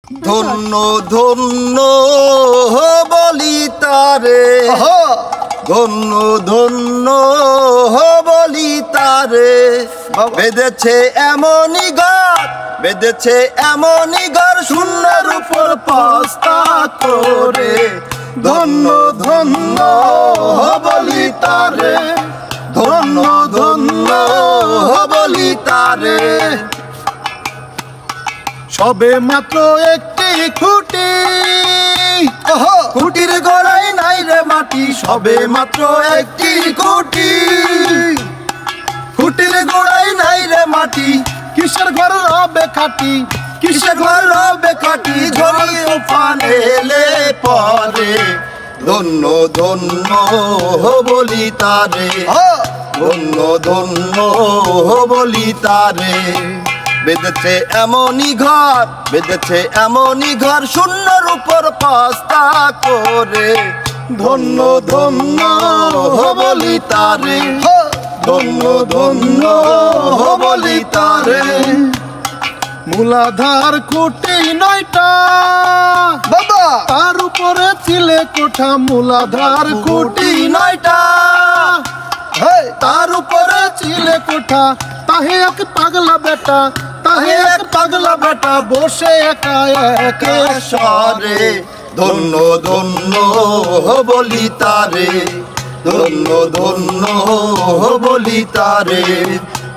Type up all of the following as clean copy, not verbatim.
ধন্য ধন্য বলি তারে, ধন্য ধন্য বলি তারে। বেঁধেছে এমনই ঘর, বেঁধেছে এমনই ঘর, শূন্যের উপর পাস্তা করে। ধন্য ধন্য বলি তারে, ধন্য ধন্য বলি তারে। সবে মাত্র একটি খুঁটি, খুঁটির গোড়ায় নাই রে মাটি। সবে মাত্র একটি খুঁটি, খুঁটির গোড়ায় নাই রে মাটি। কিসের ঘর রবে খাটি, কিসের ঘর রবে খাটি, ঝড়ি তুফান এলে পরে। ধন্য ধন্য বলি তারে, ধন্য ধন্য বলি তারে। বেঁধেছে এমনই ঘর, বেঁধেছে এমনই ঘর, শূন্যের উপর পাস্তা করে। ধন্য ধন্য বলি তারে, ধন্য ধন্য বলি তারে। মূলাধার খুঁটি 9টা বাবা, তার উপরে ছিলে কোঠা। মূলাধার খুঁটি 9টা, তার উপরে ছিলে কোঠা। তাহে এক পাগলা বেটা, তাহে এক পাগলা বেটা, বসে একা একা সরে। ধন্য ধন্য বলি তারে, ধন্য ধন্য বলি তারে।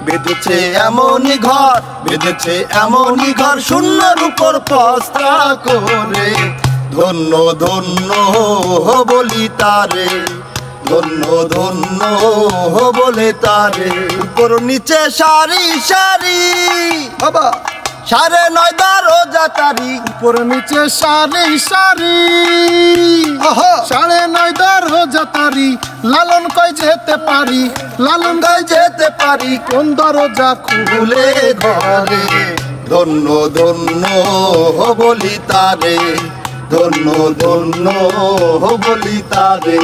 বেঁধেছে এমনই ঘর, বেঁধেছে এমনই ঘর, শূন্যের উপর পাস্তা করে। ধন্য ধন্য বলি তারে, ধন্য ধন্য বলে তারে। উপর নিচে সারি সারি বাবা, 9.5 দরজা তারি। উপর নিচে সারি সারি 9.5 দরজা তারি। লালন কয় যেতে পারি, লালন কয় যেতে পারি কোন দরজা খুলে ঘরে। ধন্য ধন্য বলি তারে, ধন্য ধন্য বলি তারে।